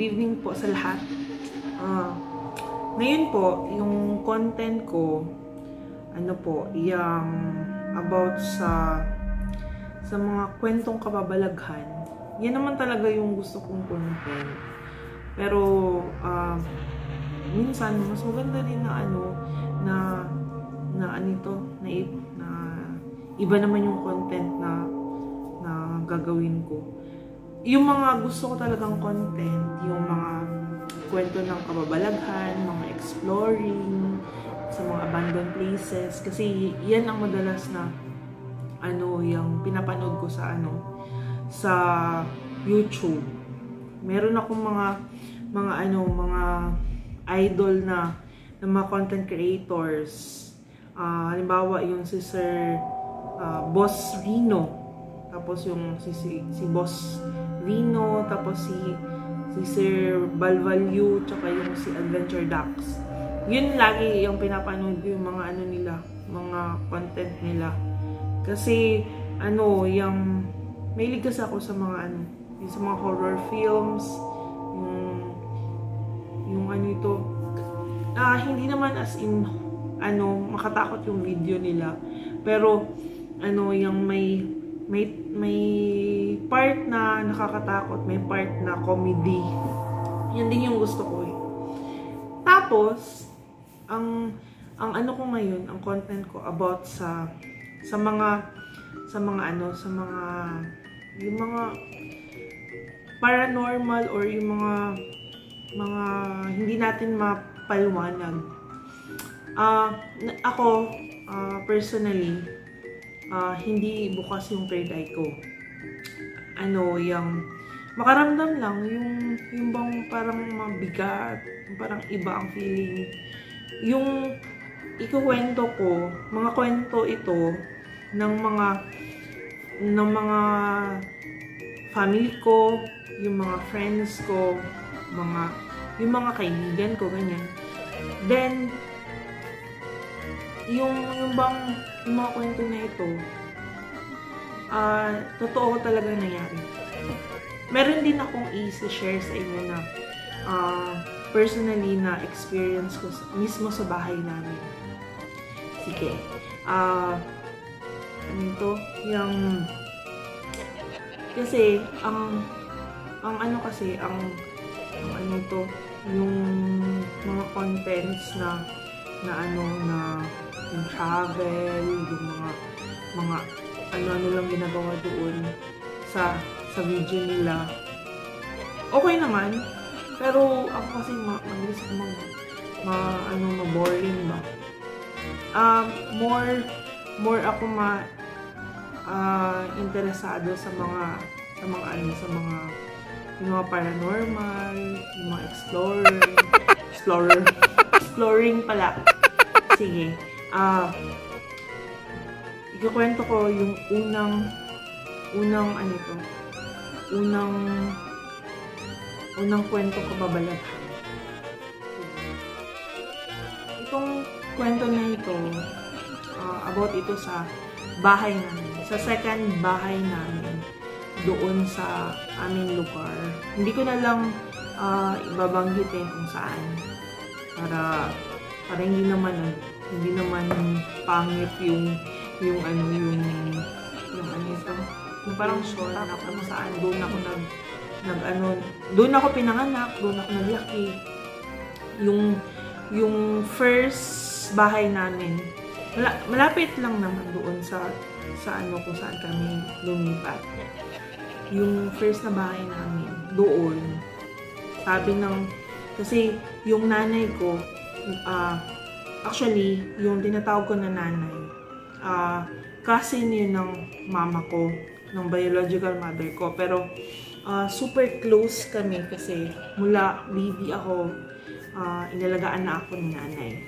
evening po sa lahat. Ngayon po, yung content ko, ano po, yung about sa mga kwentong kababalaghan. Yan naman talaga yung gusto kong content. Pero, minsan, mas maganda din na iba naman yung content na gagawin ko. Yung mga gusto ko talagang content, yung mga kwento ng kababalaghan, mga exploring sa mga abandoned places, kasi yan ang madalas na yung pinapanood ko sa YouTube. Meron akong mga idol na mga content creators. Halimbawa yung si Sir Boss Rino, tapos yung si Boss Rino, tapos si Sir Balvalyu, tsaka yung si Adventure Ducks. Yun lagi yung pinapanood ko, yung mga nila, mga content nila. Kasi yung mahilig kasi ako sa mga sa mga horror films, yung hindi naman as in makatakot yung video nila, pero yung may part na nakakatakot, may part na comedy. Yan din yung gusto ko eh. Tapos ang ko ngayon, ang content ko about sa mga yung mga paranormal or yung mga hindi natin mapaliwanag. Ako personally, hindi bukas yung third eye ko. Yung makaramdam lang, yung bang parang mabigat, parang iba ang feeling. Yung ikukwento ko, mga kwento ito ng mga family ko, yung mga friends ko, yung mga kaibigan ko, ganyan. Then, yung mga kwento na ito, totoo talaga nangyari. Meron din akong i-share sa inyo na personally na experience ko mismo sa bahay namin. Sige. Kasi yung mga contents na yung travel, yung mga lang ginagawa doon sa video nila. Okay naman, pero ako kasi mabilis ko ma-boring ba. More ako interesado sa mga paranormal, yung mga exploring pala. Sige. Ikukwento ko yung unang kwento ko babalaghan. Itong kwento na ito, about ito sa bahay namin. Sa second bahay namin doon sa aming lugar. Hindi ko na lang ibabanggitin kung saan. Para hindi naman pangit yung parang short na kung saan doon ako pinanganak, doon ako naglaki. Yung first bahay namin, malapit lang naman doon sa kung saan kami lumipat. Yung first na bahay namin, doon, kasi yung nanay ko, actually, yung tinatawag ko na nanay, cousin yun ng mama ko, ng biological mother ko. Pero, super close kami kasi mula baby ako, inalagaan na ako ni nanay.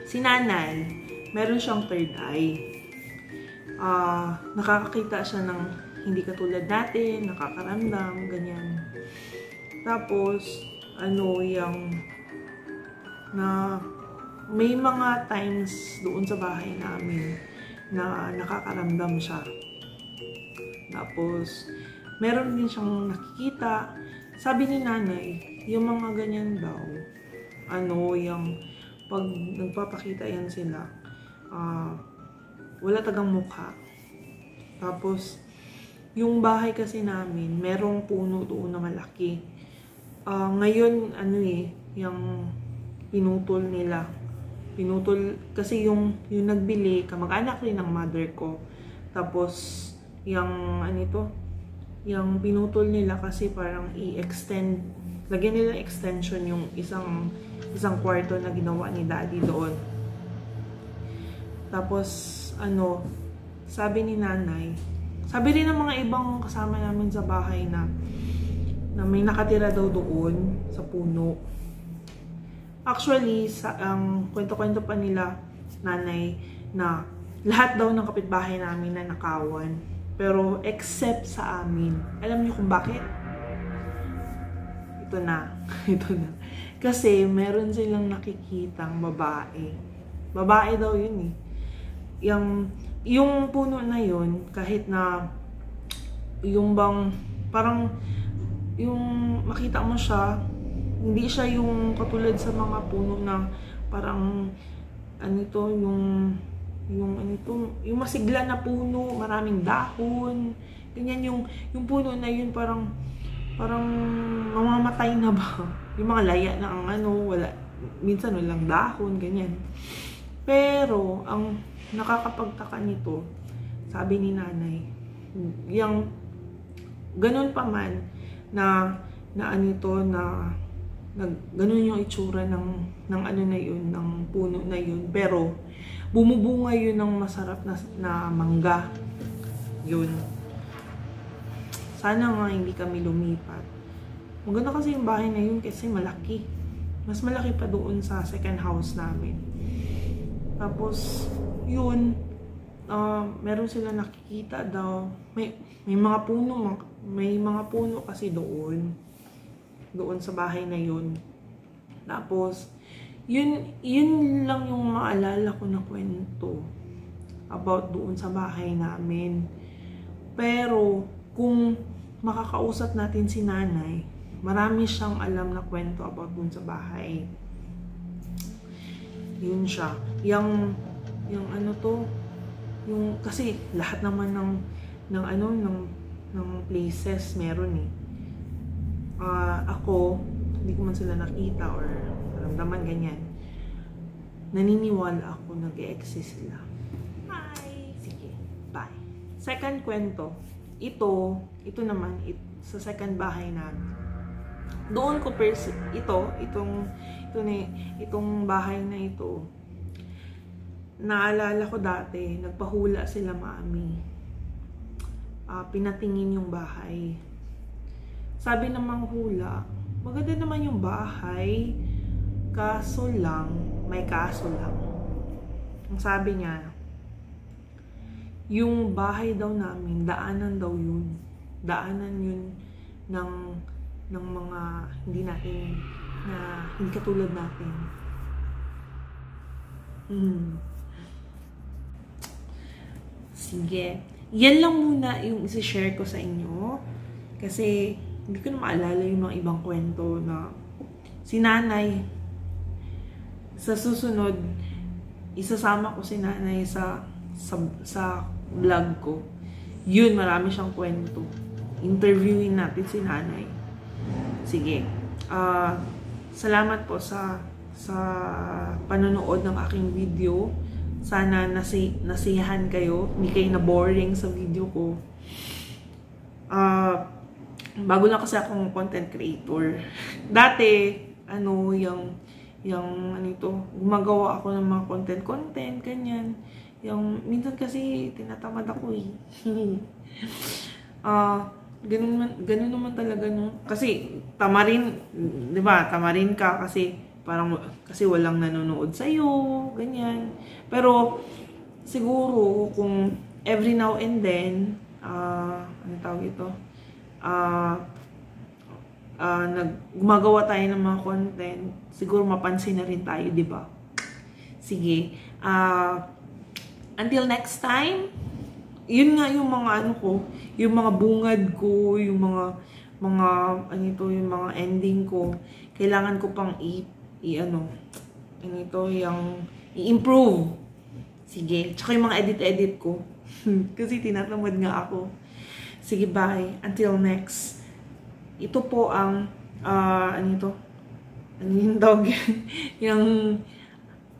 Si nanay, meron siyang third eye. Nakakakita siya ng hindi katulad natin, nakakaramdam, ganyan. Tapos, may mga times doon sa bahay namin na nakakaramdam siya. Tapos, meron din siyang nakikita sabi ni nanay, yung mga ganyan daw, yung pag nagpapakita yan sila, wala tagang mukha. Tapos, yung bahay kasi namin, merong puno doon na malaki. Ngayon, yung pinutol nila. Pinutol, kasi yung nagbili, kamag-anak rin ng mother ko. Tapos, yung pinutol nila kasi parang i-extend, lagyan nila extension yung isang kwarto na ginawa ni daddy doon. Tapos, sabi ni nanay, sabi rin ng mga ibang kasama namin sa bahay na may nakatira daw doon sa puno. Actually, ang kwento-kwento pa nila nanay na lahat daw ng kapitbahay namin na nakawan. Pero except sa amin. Alam niyo kung bakit? Ito na. Kasi meron silang nakikitang babae. Babae daw yun eh. Yung puno na yun, kahit na yung parang yung makita mo siya, hindi siya yung katulad sa mga puno na parang yung masigla na puno, maraming dahon, ganyan yung puno na yun parang mamamatay na ba? Yung mga laya na wala, minsan walang dahon, ganyan. Pero ang nakakapagtaka nito, sabi ni nanay, yung ganun pa man na ganun yung itsura ng ng puno na yun, pero bumubunga yun ng masarap na mangga. Yun. Sana nga hindi kami lumipat. Maganda kasi yung bahay na yun kasi malaki. Mas malaki pa doon sa second house namin. Tapos, yun, meron sila nakikita daw. May mga puno kasi doon sa bahay na yun. Tapos, yun lang yung maalala ko na kwento about doon sa bahay namin. Pero, kung makakausap natin si nanay, marami siyang alam na kwento about doon sa bahay. Yun siya. Kasi lahat naman ng places meron eh. Ako, hindi ko man sila nakita or naramdaman ganyan. Naniniwala ako nag-e-exist sila. Bye! Sige, bye. Second kwento, ito naman, sa second bahay namin. Doon ko itong bahay na ito, naalala ko dati, nagpahula sila mami. Pinatingin yung bahay. Sabi ng manghula, maganda naman yung bahay, may kaso lang. Ang sabi niya, yung bahay daw namin, daanan yun ng mga hindi katulad natin. Sige. Yan lang muna yung isi-share ko sa inyo. Kasi, hindi ko na maalala yung mga ibang kwento na si nanay, sa susunod, isasama ko si nanay sa vlog ko. Yun, marami siyang kwento. Interviewin natin si nanay. Sige. Salamat po sa panonood ng aking video. Sana nasiyahan kayo. Hindi kayo na-boring sa video ko. Bago lang kasi akong content creator. Dati, gumagawa ako ng mga content, ganyan. Minsan kasi, tinatamad ako eh. Ganun naman talaga kasi tamarin, 'di ba? Tamarin ka kasi walang nanonood sa iyo, ganyan. Pero siguro kung every now and then, gumagawa tayo ng mga content, siguro mapansin na rin tayo, 'di ba? Sige. Until next time, yun nga yung mga yung mga bungad ko, yung mga mga, ano ito, yung mga ending ko. Kailangan ko pang i-improve. Sige. Tsaka yung mga edit-edit ko. Kasi tinatamad nga ako. Sige, bye. Until next. Ito po ang, ano ito? Ano yung dog? Yung,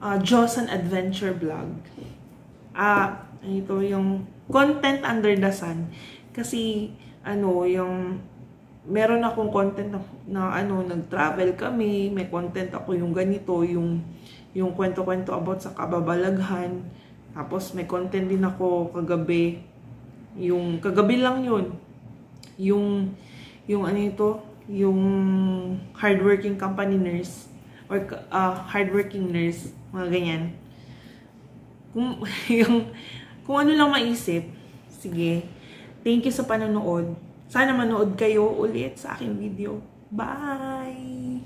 Jaws and Adventure vlog. Ano ito, yung content under the sun. Kasi, ano, yung, meron akong content na ano, nag-travel kami, may content ako yung ganito, yung kwento-kwento about sa kababalaghan. Tapos may content din ako kagabi. Yung kagabi lang yun. Yung ano ito, yung hardworking company nurse or hardworking nurse, mga ganyan. Kung ano lang maisip. Sige. Thank you sa panonood. Sana manood kayo ulit sa aking video. Bye!